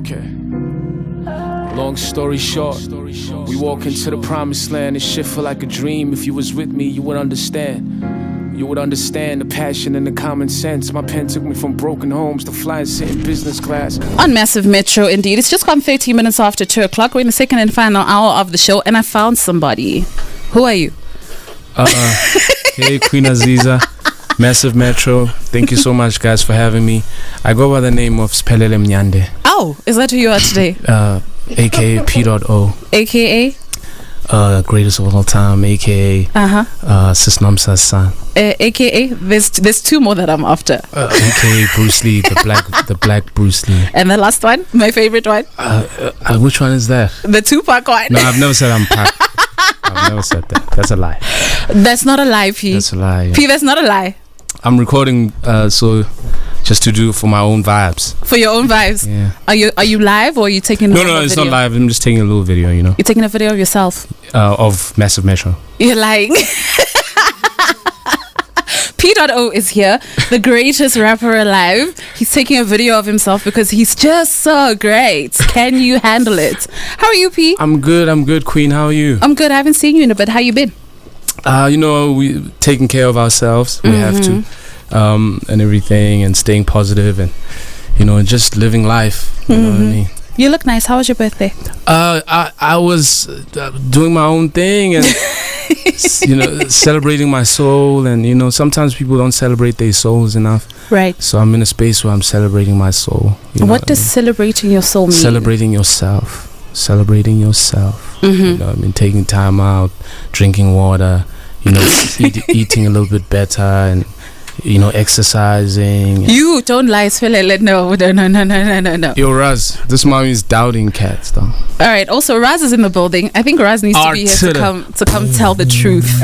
Okay. Long story short, we walk into the promised land. This shit feel like a dream. If you was with me, you would understand. You would understand the passion and the common sense. My pen took me from broken homes to flying sitting business class. On Massive Metro, indeed. It's just gone 30 minutes after 2 o'clock. We're in the second and final hour of the show, and I found somebody. Who are you? Hey, Queen Aziza. Massive Metro. Thank you so much, guys, for having me. I go by the name of Spelele Mnyande. Oh, is that who you are today? AKA PDotO. AKA? Greatest of all time, AKA Sis Nomsa's son. AKA? There's two more that I'm after. AKA Bruce Lee, the black Bruce Lee. And the last one, my favorite one. Which one is that? The Tupac one. No, I've never said I'm Pac. I've never said that. That's a lie. That's not a lie, P. That's a lie. Yeah. P, that's not a lie. I'm recording so just to do for my own vibes. For your own vibes? Yeah. Are you live or are you taking No, it's not live. I'm just taking a little video, you know. You're taking a video of yourself? Of Massive Metro. You're lying. PDotO is here, the greatest rapper alive. He's taking a video of himself because he's just so great. Can you handle it? How are you, P? I'm good, Queen. How are you? I'm good. I haven't seen you in a bit. How you been? You know, we taking care of ourselves. We have to. And everything, and staying positive, and you know, just living life. You know what I mean? You look nice. How was your birthday? I was doing my own thing, and you know, celebrating my soul. And you know, sometimes people don't celebrate their souls enough. Right. So I'm in a space where I'm celebrating my soul. What does celebrating your soul mean? Celebrating yourself. Celebrating yourself. You know, I mean, taking time out, drinking water. You know, eating a little bit better, and you know, exercising. You don't lie, Spelele. No. Yo, Raz, this mommy is doubting cats, though. All right. Also, Raz is in the building. I think Raz needs to be here to come tell the truth,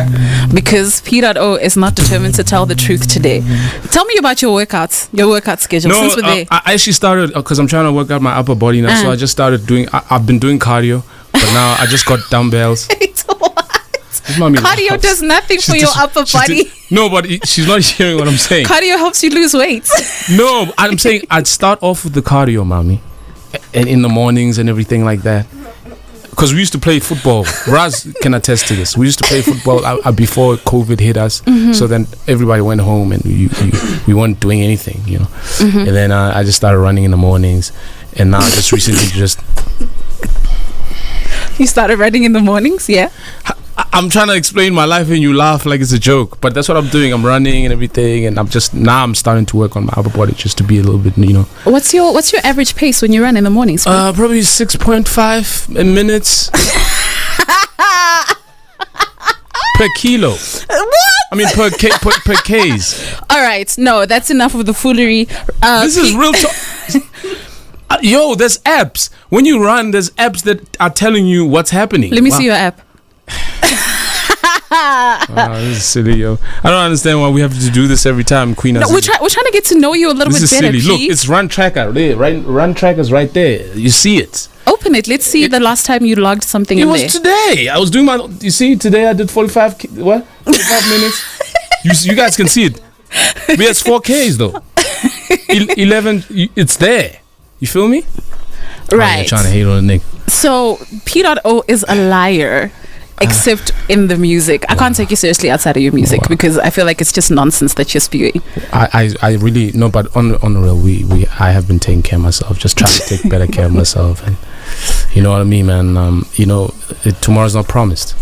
because PDotO is not determined to tell the truth today. Tell me about your workouts, your workout schedule. No, since we're there. I actually started because I'm trying to work out my upper body now. So I just started doing. I've been doing cardio, but now I just got dumbbells. Cardio does nothing for your upper body. No, but she's not hearing what I'm saying. Cardio helps you lose weight. No, I'm saying I'd start off with the cardio, mommy, and in the mornings and everything like that. Because we used to play football. Raz can attest to this. We used to play football before COVID hit us. So then everybody went home and we weren't doing anything, you know. And then I just started running in the mornings, and now I just recently You started running in the mornings, yeah? I'm trying to explain my life and you laugh like it's a joke, but that's what I'm doing. I'm running and everything, and I'm starting to work on my upper body just to be a little bit, you know. What's your average pace when you run in the mornings? Probably 6.5 minutes per kilo. What? I mean per Ks. All right, no, that's enough of the foolery. This is real talk. Yo, there's apps. When you run, there's apps that are telling you what's happening. Let me see your app. This is silly, yo. I don't understand why we have to do this every time, Queen. No, we're trying to get to know you a little bit better. Silly. Look, it's Run Tracker there. Run Tracker's right there. You see it. Open it. Let's see the last time you logged something in there. It was today. I was doing my. You see, today I did 45 minutes. You guys can see it. But it's 4Ks though. 11. It's there. You feel me? Right. You're trying to hate on a nigga. So PDotO is a liar. Except in the music. I can't take you seriously outside of your music because I feel like it's just nonsense that you're spewing. I really no, but on the real, I have been taking care of myself, just trying to take better care of myself, and you know what I mean, man. You know, tomorrow's not promised.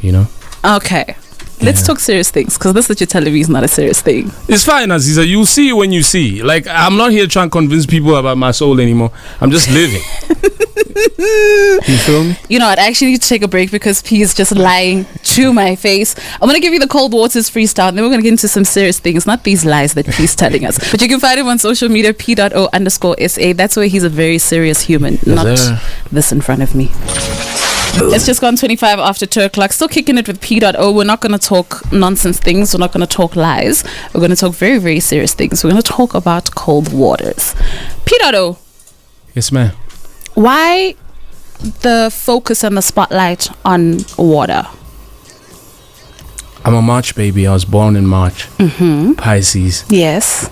You know. Okay. Let's talk serious things, because this that you're telling me is not a serious thing. It's fine, Aziza. You'll see when you see. Like, I'm not here trying to convince people about my soul anymore. I'm just living. You feel me? You know what? I actually need to take a break because P is just lying to my face. I'm going to give you the Cold Waters freestyle, and then we're going to get into some serious things, not these lies that P's telling us. But you can find him on social media, PDotO_SA. That's where he's a very serious human, not this in front of me. It's just gone 25 after 2 o'clock. Still kicking it with PDotO. We're not going to talk nonsense things. We're not going to talk lies. We're going to talk very, very serious things. We're going to talk about cold waters. PDotO. Yes, ma'am. Why the focus and the spotlight on water? I'm a March baby. I was born in March. Pisces. Yes.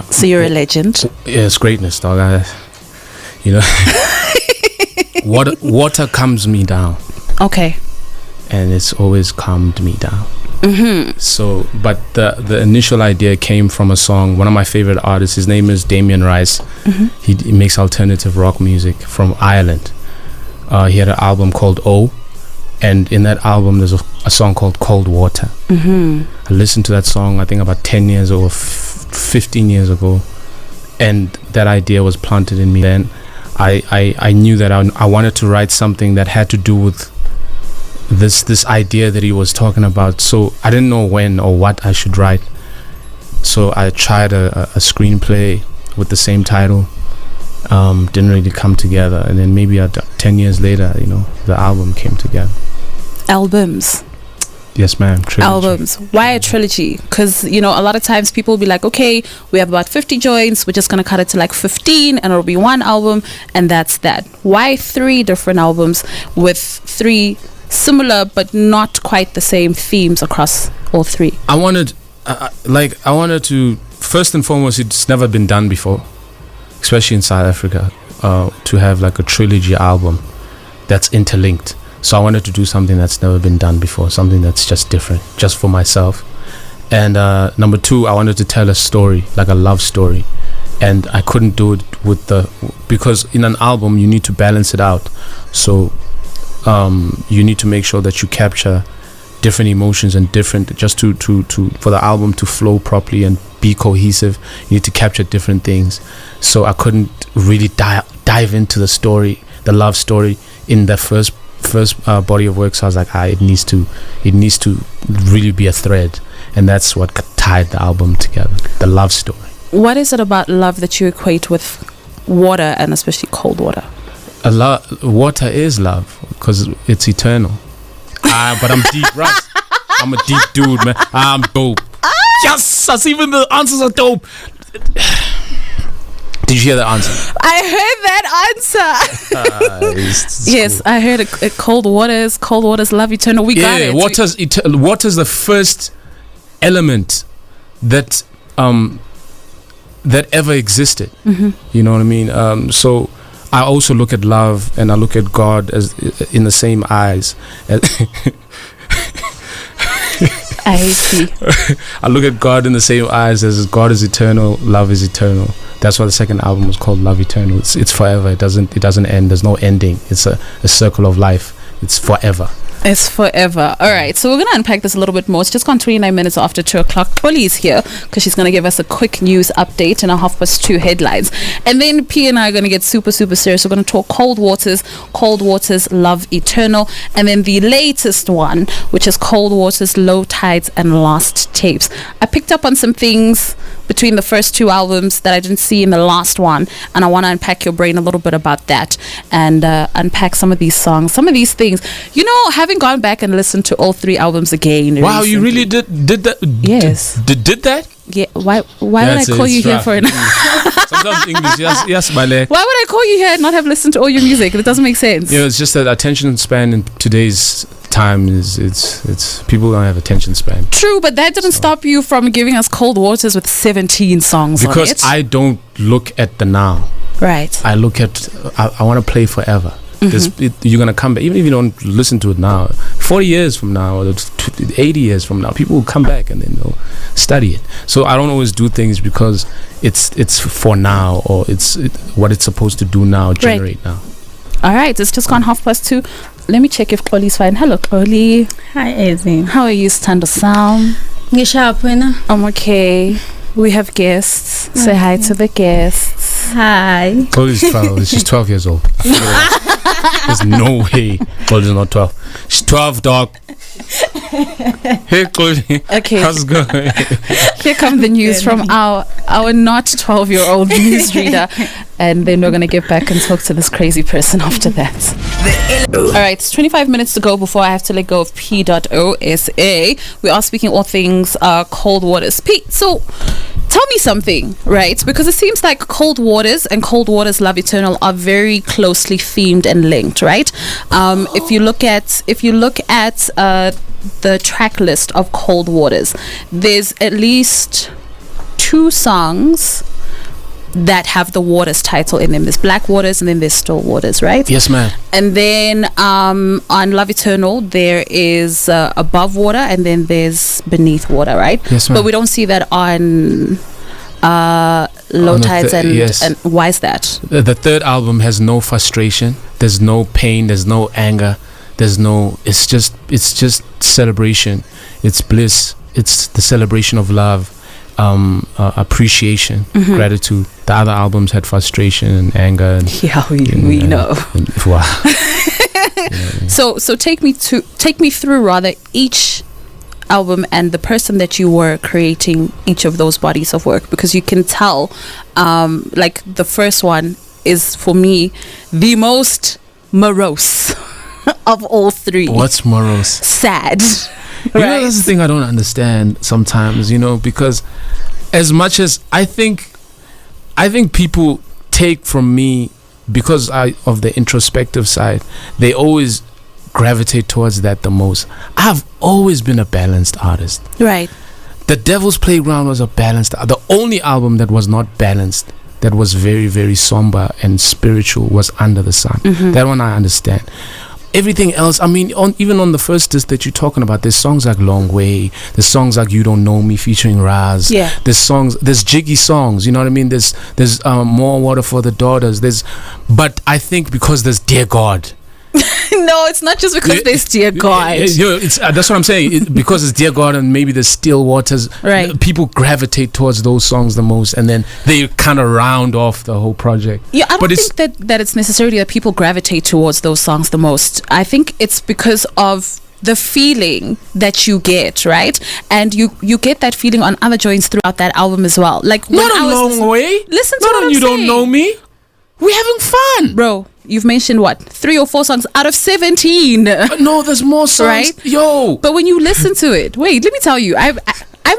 So you're a legend. Yeah, it's greatness, dog. You know, water calms me down. Okay. And it's always calmed me down. So, but the initial idea came from a song. One of my favorite artists, his name is Damien Rice. He makes alternative rock music from Ireland. He had an album called O, and in that album there's a song called Cold Water. I listened to that song, I think about 10 years or 15 years ago, and that idea was planted in me. Then I knew that I wanted to write something that had to do with this idea that he was talking about. So I didn't know when or what I should write, so I tried a screenplay with the same title. Didn't really come together, and then maybe 10 years later, you know, the album came together. Albums. Yes, ma'am. Trilogy. Albums. Why a trilogy? Because, you know, a lot of times people will be like, okay, we have about 50 joints, we're just going to cut it to like 15 and it'll be one album, and that's that. Why 3 different albums with 3 similar but not quite the same themes across all 3? I wanted to, first and foremost, it's never been done before, especially in South Africa, to have like a trilogy album that's interlinked. So I wanted to do something that's never been done before, something that's just different, just for myself. And number 2, I wanted to tell a story, like a love story, and I couldn't do it because in an album you need to balance it out. So you need to make sure that you capture different emotions and different, just to for the album to flow properly and be cohesive, you need to capture different things. So I couldn't really dive into the story, the love story, in the first body of work. So I was like, it needs to really be a thread, and that's what tied the album together, the love story. What is it about love that you equate with water, and especially cold water? Water is love because it's eternal. But I'm deep, right? I'm a deep dude, man. I'm dope. Yes, that's even the answers are dope. Did you hear the answer? I heard that answer. Yes, cool. I heard it. Cold waters, love eternal. We got it. Water's the first element that ever existed. You know what I mean? So I also look at love and I look at God as in the same eyes. I see. I look at God in the same eyes as God is eternal, love is eternal. That's why the second album was called Love Eternal. It's forever. It doesn't end. There's no ending. It's a circle of life. It's forever. It's forever. All right, so we're going to unpack this a little bit more. It's just gone 29 minutes after 2 o'clock. Polly's here because she's going to give us a quick news update and a 2:30 headlines. And then P and I are going to get super, super serious. We're going to talk Cold Waters, Love Eternal, and then the latest one, which is Cold Waters, Low Tides, and Lost Tapes. I picked up on some things between the first 2 albums that I didn't see in the last one, and I want to unpack your brain a little bit about that and unpack some of these songs, some of these things. You know, having gone back and listened to all 3 albums again. Wow, recently. you really did that? Yes. Did that? Yeah. Why would I call you here for an Sometimes English, yes, my leg. Why would I call you here and not have listened to all your music? It doesn't make sense. You know, it's just that attention span in today's time is it's people don't have attention span. True, but that didn't stop you from giving us Cold Waters with 17 songs because on it. I don't look at the now. Right. I look at I want to play forever. You're gonna come back, even if you don't listen to it now. 40 years from now, or 80 years from now, people will come back and then they'll study it. So I don't always do things because it's for now, or what it's supposed to do now, generate now. All right, it's just gone 2:30. Let me check if Chloe's fine. Hello, Chloe. Hi, Ezzy. How are you, Stando Sound? I'm okay. We have guests. Okay. Say hi to the guests. Hi. Chloe's 12. She's 12 years old. There's no way Chloe's not 12. She's 12, dog. Hey, Chloe. Okay. How's it going? Here come the news from our not 12-year-old newsreader. And then we're going to get back and talk to this crazy person after that. All right, it's 25 minutes to go before I have to let go of PDotO SA. We are speaking all things Cold Waters. P, so tell me something, right? Because it seems like Cold Waters and Cold Waters Love Eternal are very closely themed and linked, right? If you look at the track list of Cold Waters, there's at least 2 songs that have the Waters title in them. There's Black Waters and then there's Still Waters, right? Yes, ma'am. And then on Love Eternal, there is Above Water and then there's Beneath Water, right? Yes, ma'am. But we don't see that on Low Tides and why is that? The third album has no frustration. There's no pain. There's no anger. It's just celebration. It's bliss. It's the celebration of love, appreciation, gratitude. The other albums had frustration and anger. We know. Wow. So take me through rather each album and the person that you were creating each of those bodies of work, because you can tell, like the first one is for me the most morose of all three. What's morose? Sad. You know, that's the thing I don't understand sometimes, because as much as I think people take from me, because of the introspective side, they always gravitate towards that the most. I've always been a balanced artist. Right. The Devil's Playground was a balanced. The only album that was not balanced, that was very, very somber and spiritual, was Under the Sun. That one I understand. Everything else, I mean, even on the first disc that you're talking about, there's songs like Long Way, there's songs like You Don't Know Me featuring Raz. Yeah. There's jiggy songs, you know what I mean? There's More Water for the Daughters. But I think because there's Dear God. No, it's not just because there's Dear God. That's what I'm saying. Because it's Dear God and maybe there's Still Waters. Right. People gravitate towards those songs the most, and then they kind of round off the whole project. Yeah, I don't think that it's necessarily that people gravitate towards those songs the most. I think it's because of the feeling that you get, right? And you get that feeling on other joints throughout that album as well. Like not a long way. Listen to not what I'm You saying. Don't Know Me. We're having fun, bro. You've mentioned what, 3 or 4 songs out of 17? No, there's more songs, right? Yo. But when you listen to it, wait, let me tell you, I'm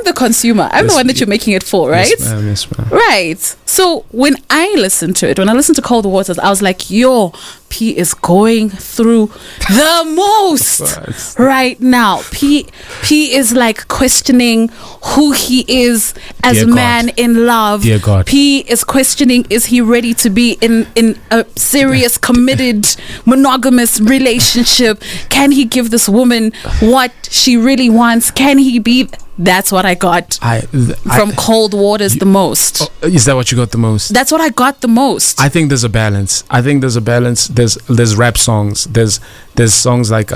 the consumer. I'm the one that you're making it for, right? Yes, ma'am. Right. So when I listened to it, when I listened to Cold Waters, I was like, yo, P is going through the most right now. P is like questioning who he is as a man in love. Dear God. P is questioning, is he ready to be in a serious, committed, monogamous relationship? Can he give this woman what she really wants? Can he be... That's what I got from Cold Waters the most. Is that what you got the most? That's what I got the most. I think there's a balance. There's rap songs. There's songs like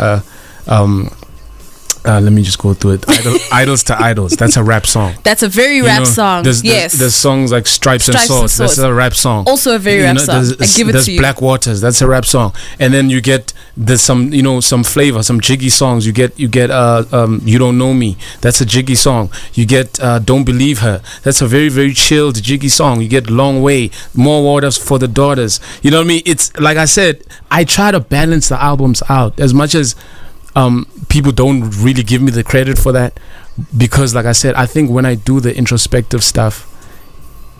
let me just go through it. Idols to Idols. That's a rap song. That's a very rap song. There's songs like Stripes and Swords. That's a rap song. Also a very rap song. I give it to you. There's Black Waters. That's a rap song. And then you get some flavor, some jiggy songs. You get You Don't Know Me. That's a jiggy song. You get Don't Believe Her. That's a very, very chilled jiggy song. You get Long Way, More Waters for the Daughters. You know what I mean? It's like I said, I try to balance the albums out as much as people don't really give me the credit for that, because like I said, I think when I do the introspective stuff,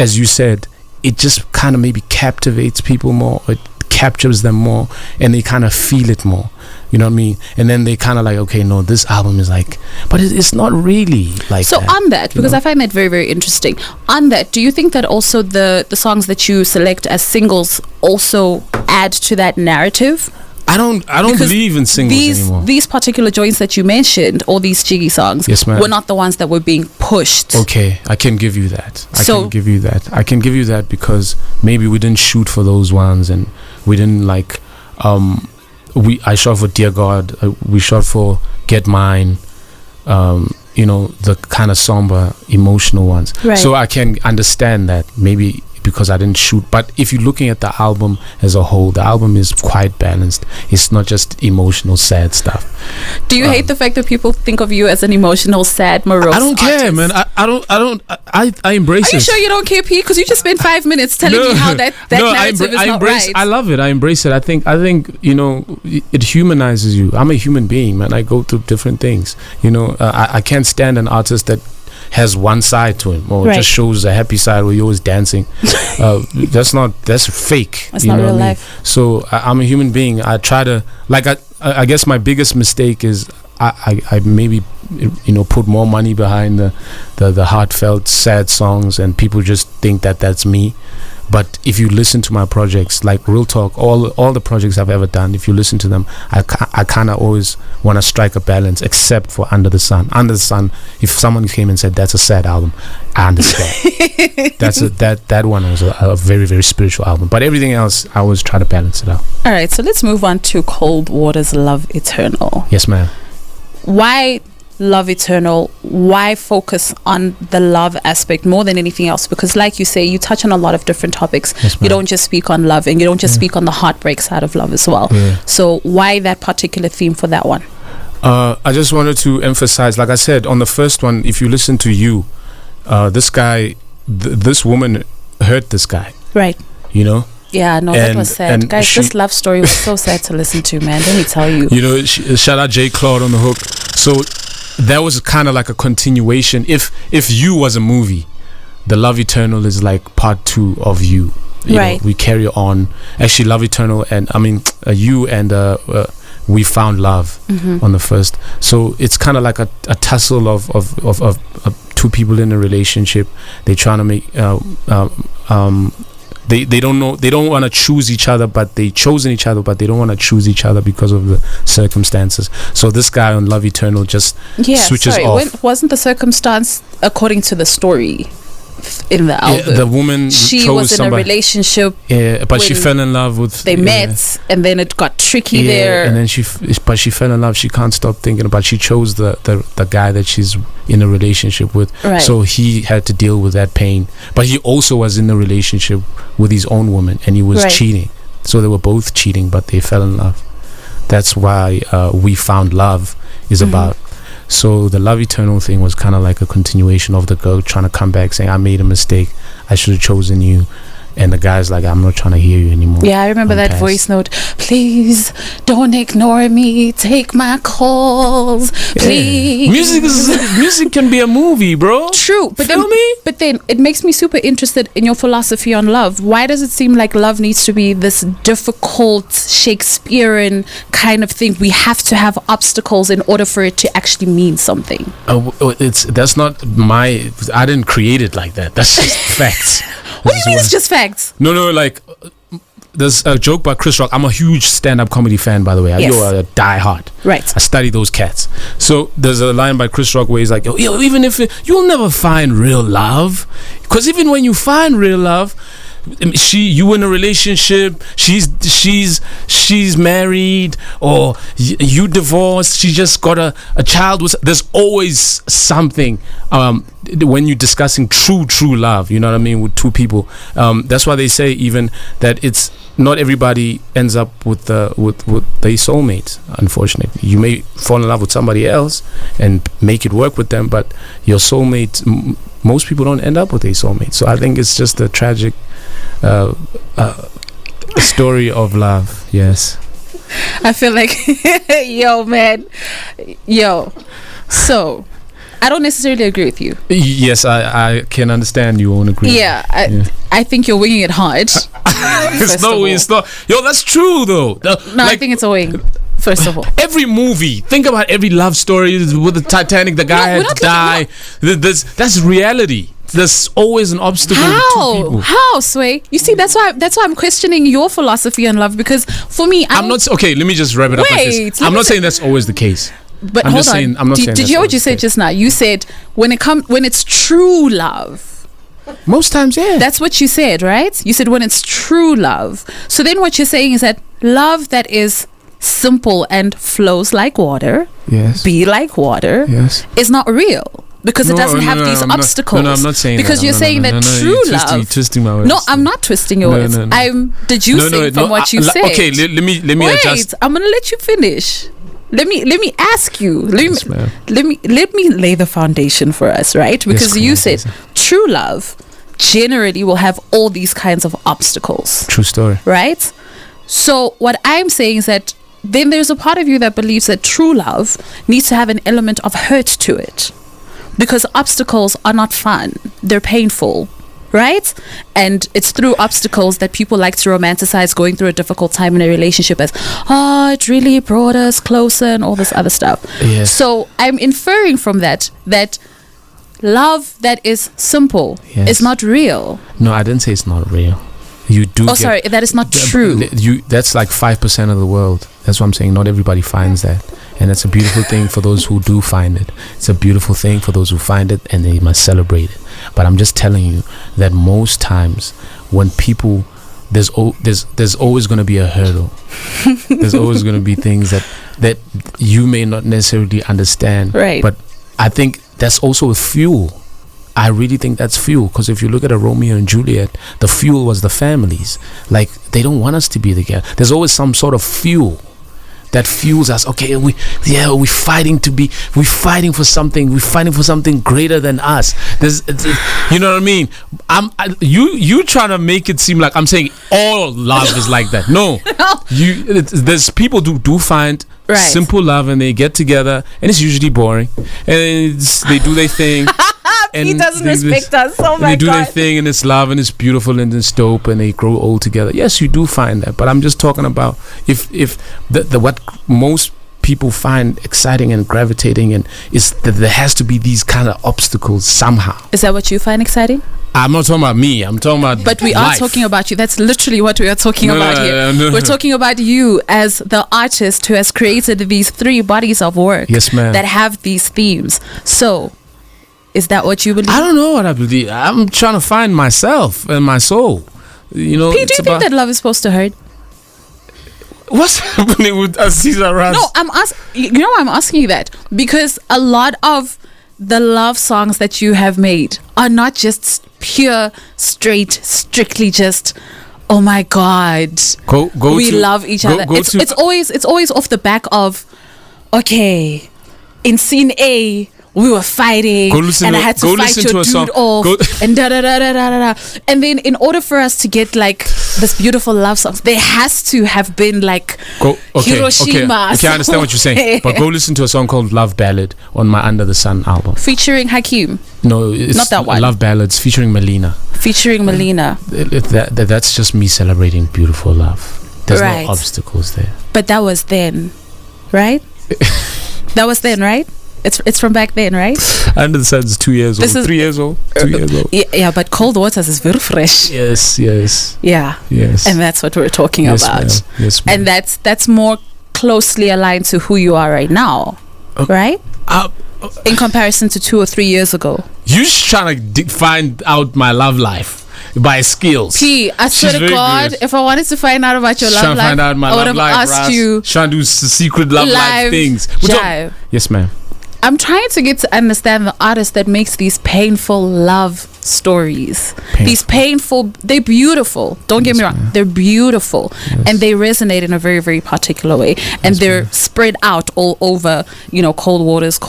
as you said, it just kind of maybe captivates people more, it captures them more, and they kind of feel it more, you know what I mean? And then they kind of like, okay, no, this album is like, but it's not really like so that, on that, because I find that very, very interesting. On that, do you think that also the songs that you select as singles also add to that narrative? I don't believe in singles anymore. These particular joints that you mentioned, all these jiggy songs, yes, ma'am, were not the ones that were being pushed. Okay, I can give you that. I can give you that because maybe we didn't shoot for those ones, and we didn't like. I shot for Dear God. We shot for Get Mine. The kind of somber, emotional ones. Right. So I can understand that maybe, because I didn't shoot. But if you're looking at the album as a whole, the album is quite balanced. It's not just emotional, sad stuff. Do you hate the fact that people think of you as an emotional, sad, morose I don't care, artist? man. I embrace it. Are you sure you don't care, P? Because you just spent 5 minutes telling me how that narrative is not right. I love it. I embrace it. I think it humanizes you. I'm a human being, man. I go through different things. I can't stand an artist that has one side to him, or just shows a happy side where you're always dancing. That's fake. That's not real life. So I'm a human being. I try to, like, I guess my biggest mistake is I maybe put more money behind the heartfelt sad songs, and people just think that that's me. But if you listen to my projects, like real talk, all the projects I've ever done, if you listen to them, I kind of always want to strike a balance, except for Under the Sun. Under the Sun, if someone came and said that's a sad album, I understand. that one was a very, very spiritual album. But everything else, I always try to balance it out. All right, so let's move on to Cold Water's Love Eternal. Yes, ma'am. Why Love Eternal? Why focus on the love aspect more than anything else? Because like you say, you touch on a lot of different topics. Yes, you don't just speak on love, and you don't just speak on the heartbreak side of love as well. So why that particular theme for that one? I just wanted to emphasize, like I said, on the first one, if you listen to You, this guy, this woman hurt this guy. Right. Yeah, no, that was sad. Guys, this love story was so sad to listen to, man. Let me tell you. Shout out J. Claude on the hook. So that was kind of like a continuation. If You was a movie, The Love Eternal is like part 2 of You. Right. We carry on. Actually, Love Eternal and You and We Found Love on the first. So it's kind of like a tussle of two people in a relationship. They're trying to make They don't know, they don't want to choose each other, but they chosen each other, but they don't want to choose each other because of the circumstances. So this guy on Love Eternal just switches off. Wasn't the circumstance according to the story in the album? The woman she chose was in somebody. A relationship. Yeah, but she fell in love with. They met, and then it got tricky there. And then she fell in love. She can't stop thinking about. She chose the guy that she's in a relationship with. Right. So he had to deal with that pain. But he also was in a relationship with his own woman, and he was cheating. So they were both cheating, but they fell in love. That's why We Found Love is about. So the Love Eternal thing was kind of like a continuation of the girl trying to come back saying, I made a mistake, I should have chosen you. And the guy's like, I'm not trying to hear you anymore. Yeah, I remember that voice note. Please don't ignore me. Take my calls. Please. Music can be a movie, bro. True. But then it makes me super interested in your philosophy on love. Why does it seem like love needs to be this difficult Shakespearean kind of thing? We have to have obstacles in order for it to actually mean something. That's not I didn't create it like that. That's just facts. What do you mean it's just facts? No, like there's a joke by Chris Rock. I'm a huge stand-up comedy fan, by the way. Yes. You're a die-hard. Right. I study those cats. So there's a line by Chris Rock where he's like, yo, even if you'll never find real love, because even when you find real love, you in a relationship, she's married, or you divorced, she just got a child with. There's always something when you're discussing true love, you know what I mean, with two people. That's why they say even that it's not everybody ends up with their soulmate. Unfortunately, you may fall in love with somebody else and make it work with them, but your soulmate, most people don't end up with a soulmate. So I think it's just a tragic story of love. Yes, I feel like so I don't necessarily agree with you. Yes, I can understand you won't agree. I think you're winging it hard. It's not. Yo, that's true though. I think it's a wing. First of all, every movie, think about every love story with the Titanic. The guy had to die. That's reality. There's always an obstacle with two people. How, Sway? You see, that's why I'm questioning your philosophy on love, because for me, I'm not. Okay, let me just wrap it up like this. I'm not saying that's always the case. But hold on. Did you hear what you said just now? You said when it's true love. Most times, yeah. That's what you said, right? You said when it's true love. So then what you're saying is that love that is simple and flows like water, be like water, is not real. Because it doesn't have these obstacles. No, I'm not saying because that. you're saying that true love. You're twisting my words. No, I'm not twisting your words. I'm deducing from what you said. Okay, let me adjust. I'm gonna let you finish. Let me ask you. Let me lay the foundation for us, right? Because you said true love generally will have all these kinds of obstacles. True story. Right? So what I'm saying is that then there's a part of you that believes that true love needs to have an element of hurt to it. Because obstacles are not fun. They're painful. right? And it's through obstacles that people like to romanticize going through a difficult time in a relationship as, oh, it really brought us closer and all this other stuff. Yes. So I'm inferring from that love that is simple is not real. No, I didn't say it's not real. You do. Sorry, that is not true. That's like 5% of the world. That's what I'm saying. Not everybody finds that, and it's a beautiful thing for those who do find it. It's a beautiful thing for those who find it, and they must celebrate it. But I'm just telling you that most times when people, there's always going to be a hurdle. There's always going to be things that you may not necessarily understand. Right. But I think that's also a fuel. I really think that's fuel, because if you look at a Romeo and Juliet, the fuel was the families. Like, they don't want us to be together. There's always some sort of fuel that fuels us. Okay, we're fighting for something. We're fighting for something greater than us. You know what I mean? You trying to make it seem like I'm saying all love is like that. No, there's people who do find simple love, and they get together, and it's usually boring, and they do their thing. He doesn't respect us. Oh my God. They do their thing, and it's love, and it's beautiful, and it's dope, and they grow old together. Yes, you do find that, but I'm just talking about if the what most people find exciting and gravitating, and is that there has to be these kind of obstacles somehow. Is that what you find exciting? I'm not talking about me. I'm talking about But we life. are talking about you. That's literally what we are talking about here. No. We're talking about you as the artist who has created these 3 bodies of work. Yes, ma'am. That have these themes. So, is that what you believe? I don't know what I believe. I'm trying to find myself and my soul. You know, P, do you think that love is supposed to hurt? What's happening with Aziza Raz? No, I'm asking you that because a lot of the love songs that you have made are not just pure, strictly just, oh my God, we love each other. It's always off the back of, okay, in scene A, we were fighting, and I had to fight your dude off, and da da da da da da. And then, in order for us to get like this beautiful love songs, there has to have been like Hiroshima. Okay, I understand what you're saying, but go listen to a song called "Love Ballad" on my Under the Sun album, featuring Hakeem. No, it's not that one. Love Ballads featuring Melina. That's just me celebrating beautiful love. There's no obstacles there. But that was then, right? That was then, right? It's from back then, right? Under the Sun is 2 years old. 3 years old. 2 years old. Yeah, but Cold Waters is very fresh. Yes. Yeah. Yes. And that's what we're talking about. Ma'am. Yes, ma'am. And that's more closely aligned to who you are right now, right? In comparison to 2 or 3 years ago. You're just trying to find out my love life by skills. P, I swear to God, if I wanted to find out about your love life, I would have asked you. Trying to do secret love life things. Yes, ma'am. I'm trying to get to understand the artist that makes these painful love stories. These painful, they're beautiful. Don't get me wrong. They're beautiful. Yes. And they resonate in a very, very particular way. And they're spread out all over, Cold Waters,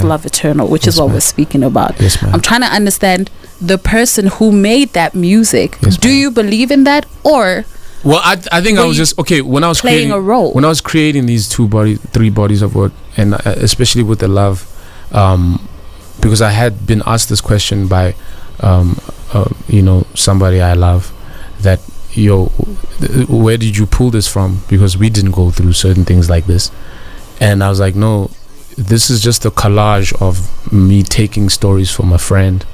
Love Eternal, which is what we're speaking about. Yes, ma'am. I'm trying to understand the person who made that music. Yes, do you believe in that, or... Well, I think I was just when I was playing a role. When I was creating these 3 bodies of work, and especially with the love, because I had been asked this question by, somebody I love, that where did you pull this from? Because we didn't go through certain things like this, and I was like, no, this is just a collage of me taking stories from a friend,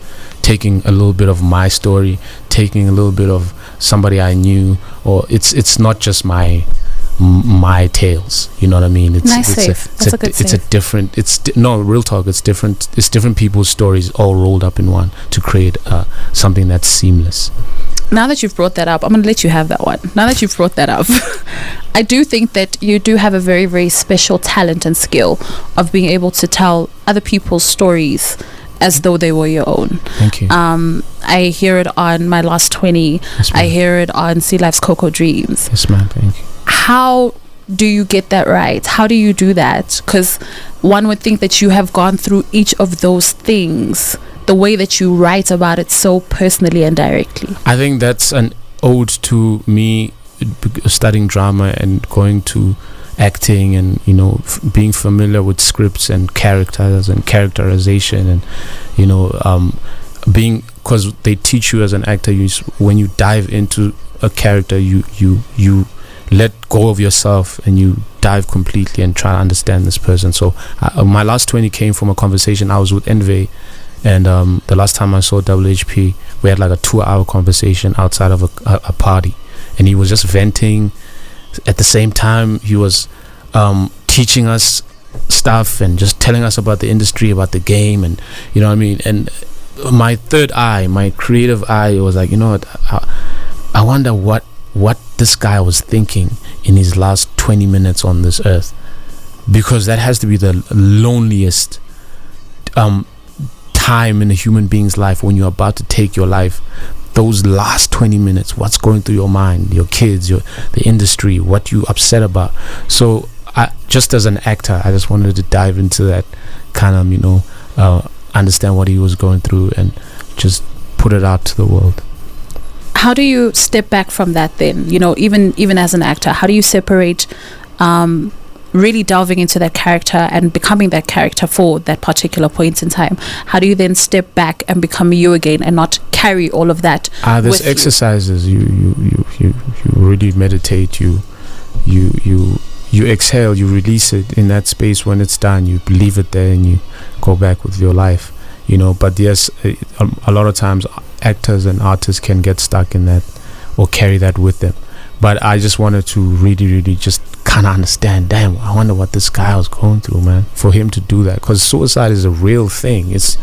taking a little bit of my story, taking a little bit of somebody I knew, or it's not just my tales, you know what I mean? Real talk. It's different people's stories all rolled up in one to create something that's seamless. Now that you've brought that up, I'm going to let you have that one. Now that you've brought that up, I do think that you do have a very, very special talent and skill of being able to tell other people's stories as though they were your own. Thank you. I hear it on My Last 20. Yes, I hear it on Sea Life's Cocoa Dreams. Yes, ma'am. Thank you. How do you get that right? How do you do that? Because one would think that you have gone through each of those things, the way that you write about it so personally and directly. I think that's an ode to me studying drama and going to acting and being familiar with scripts and characters and characterization and because they teach you as an actor, when you dive into a character, you let go of yourself and you dive completely and try to understand this person. So my last 20 came from a conversation. I was with Envy, and the last time I saw WHP, we had like a 2-hour conversation outside of a party, and he was just venting. At the same time, he was teaching us stuff and just telling us about the industry, about the game, and you know what I mean. And my third eye, my creative eye, was like, you know what, I wonder what this guy was thinking in his last 20 minutes on this earth, because that has to be the loneliest time in a human being's life, when you're about to take your life. Those last 20 minutes, what's going through your mind, your kids, the industry, what you upset about. So just as an actor, I just wanted to dive into that kind of, understand what he was going through and just put it out to the world. How do you step back from that then? Even as an actor, how do you separate really delving into that character and becoming that character for that particular point in time? How do you then step back and become you again and not carry all of that? There's exercises. You really meditate. You exhale. You release it in that space. When it's done, you leave it there and you go back with your life. But yes, a lot of times actors and artists can get stuck in that or carry that with them. But I just wanted to really, really just kind of understand, damn, I wonder what this guy was going through, man, for him to do that. Because suicide is a real thing. It's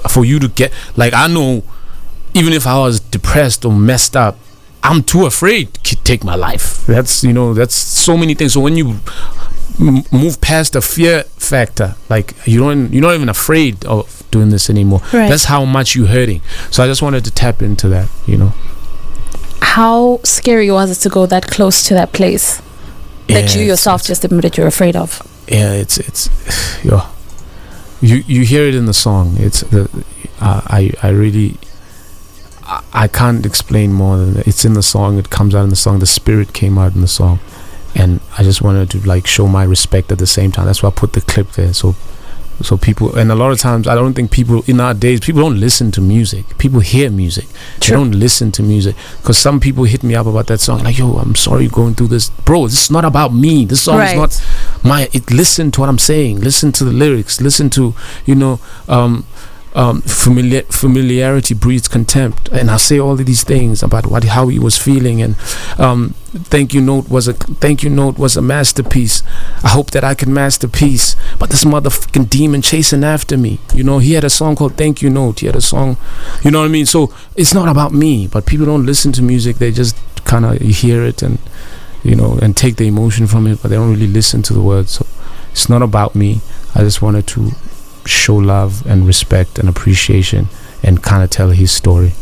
for you to get, like, I know, even if I was depressed or messed up, I'm too afraid to take my life. That's so many things. So when you move past the fear factor, like you're not even afraid of doing this anymore. Right. That's how much you're hurting. So I just wanted to tap into that. How scary was it to go that close to that place that you yourself just admitted you're afraid of? Yeah, it's you hear it in the song. It's I can't explain more than that. It's in the song. It comes out in the song. The spirit came out in the song, and I just wanted to show my respect at the same time. That's why I put the clip there. So people, and a lot of times I don't think people in our days, people don't listen to music. People hear music. They don't listen to music. Because some people hit me up about that song, like, yo, I'm sorry you're going through this. Bro, this is not about me. This song is not listen to what I'm saying. Listen to the lyrics. Listen to, familiarity breeds contempt, and I say all of these things about how he was feeling, and thank you note was a masterpiece. I hope that I can masterpiece, but this motherfucking demon chasing after me. He had a song called Thank You Note. He had a song, you know what I mean? So it's not about me, but people don't listen to music. They just kind of hear it and and take the emotion from it, but they don't really listen to the words. So it's not about me. I just wanted to show love and respect and appreciation and kind of tell his story.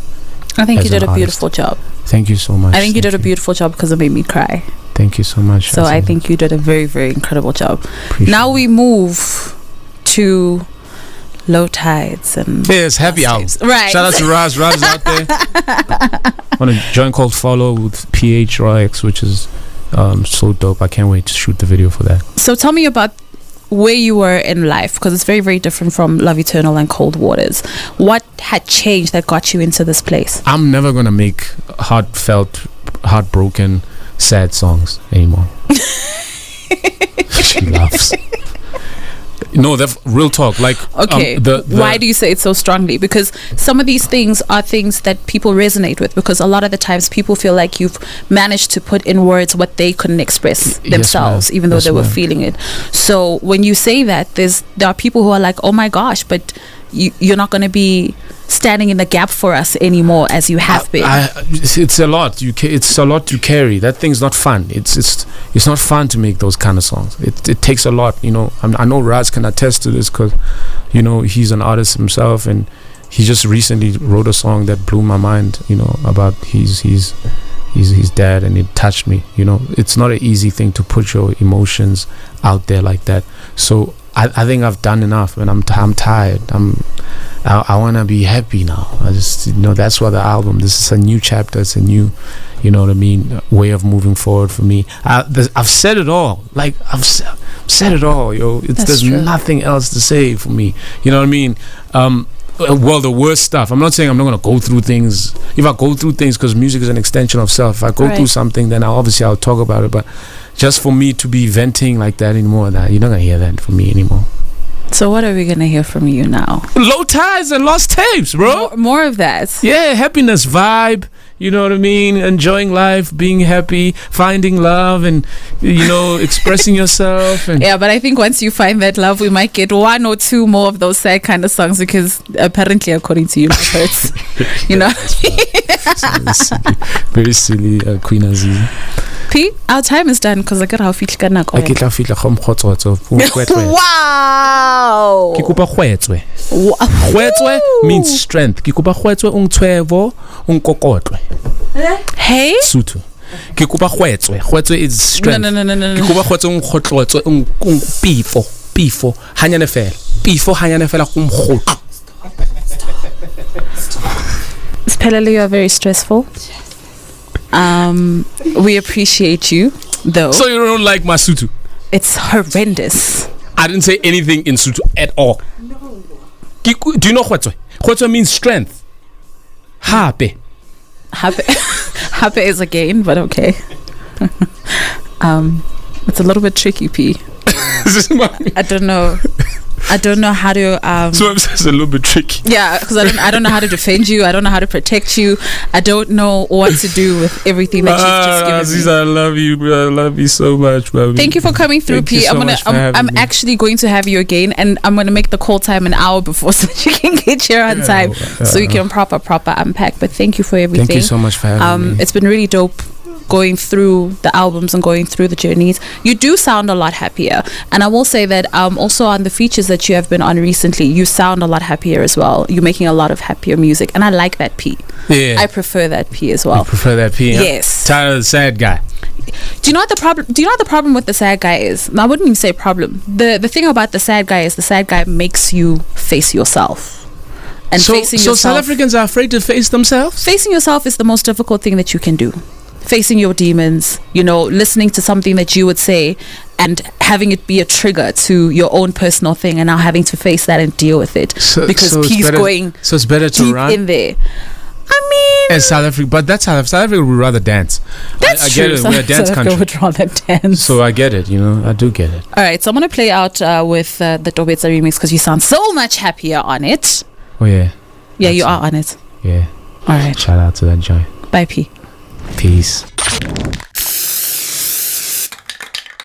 I think you did a beautiful job. Thank you so much. I think you did a beautiful job because it made me cry. Thank you so much. So I think you did a very, very incredible job. Now we move to Low Tides and it's happy hour. Right. Shout out to Raz. Raz is out there on a joint called Follow with PH which is so dope. I can't wait to shoot the video for that. So tell me about where you were in life, because it's very, very different from Love Eternal and Cold Waters. What had changed that got you into this place? I'm never gonna make heartfelt, heartbroken, sad songs anymore. She laughs. No, that's real talk. Okay, why do you say it so strongly? Because some of these things are things that people resonate with, because a lot of the times people feel like you've managed to put in words what they couldn't express themselves, even though they were feeling it. So when you say that, there are people who are like, oh my gosh, but you're not going to be standing in the gap for us anymore as you have been. It's a lot. It's a lot to carry. That thing's not fun. It's not fun to make those kind of songs. It takes a lot. I know Raz can attest to this, because he's an artist himself, and he just recently wrote a song that blew my mind. About his dad, and it touched me. It's not an easy thing to put your emotions out there like that. So I think I've done enough, and I'm tired. I want to be happy now. I just that's why the album. This is a new chapter. It's a new, way of moving forward for me. I've said it all. I've said it all, yo. There's nothing else to say for me. You know what I mean? Well, the worst stuff. I'm not saying I'm not gonna go through things. If I go through things, because music is an extension of self. If I go through something, then I'll talk about it. But just for me to be venting like that anymore, that you're not gonna hear that from me anymore. So what are we gonna hear from you now? Low ties and lost tapes, bro. More of that. Yeah, happiness vibe. You know what I mean? Enjoying life, being happy, finding love, and expressing yourself. And yeah, but I think once you find that love, we might get one or two more of those sad kind of songs, because apparently, according to you, it hurts. Very silly, Queen Aziz. P, our time is done because I got how feel kana go. Wow. Wow. Khwetswe means strength. Ke kopa khwetswe ungtshwevo ungkokotlwe. Hey? Sotho. Ke kopa khwetswe. Khwetswe is strength. No. Ke kopa khwetswe ungkhotlotswe pifo hanyane fela. Pifo hanyane fela kumkhotlo. Spelele, you are very stressful. We appreciate you though. So you don't like my Sotho? It's horrendous. I didn't say anything in Sotho at all. Do you know khwetswe? Khwetswe means strength. Happy is a gain, but okay. It's a little bit tricky, P. I don't know how to so it's a little bit tricky. Yeah, because I don't know how to defend you. I don't know how to protect you. I don't know what to do with everything that you've just given Aziz, me. I love you, bro. I love you so much, baby. Thank you for coming through, P. I'm actually going to have you again, and I'm gonna make the call time an hour before so that you can get here on time, so you can proper unpack. But thank you for everything. Thank you so much for having me. It's been really dope going through the albums and going through the journeys. You do sound a lot happier, and I will say that also on the features that you have been on recently, you sound a lot happier as well. You're making a lot of happier music, and I like that P. Yeah, I prefer that P as well. You prefer that P? Yes. Tired of the sad guy. Do you know what the problem? Do you know what the problem with the sad guy is? No, I wouldn't even say problem. The thing about the sad guy is the sad guy makes you face yourself. And so South Africans are afraid to face themselves? Facing yourself is the most difficult thing that you can do. Facing your demons, listening to something that you would say and having it be a trigger to your own personal thing, and now having to face that and deal with it because P's going so it's better to deep run in there. I mean, as South Africa, but that's South Africa would rather dance. That's I true. get it. We're a dance South country. Africa would rather dance. So I get it. I do get it. All right, so I'm gonna play out with the Dobetsa remix because you sound so much happier on it. Oh yeah. Yeah, you are on it. Yeah. All right. Shout out to that joint. Bye, P. Peace.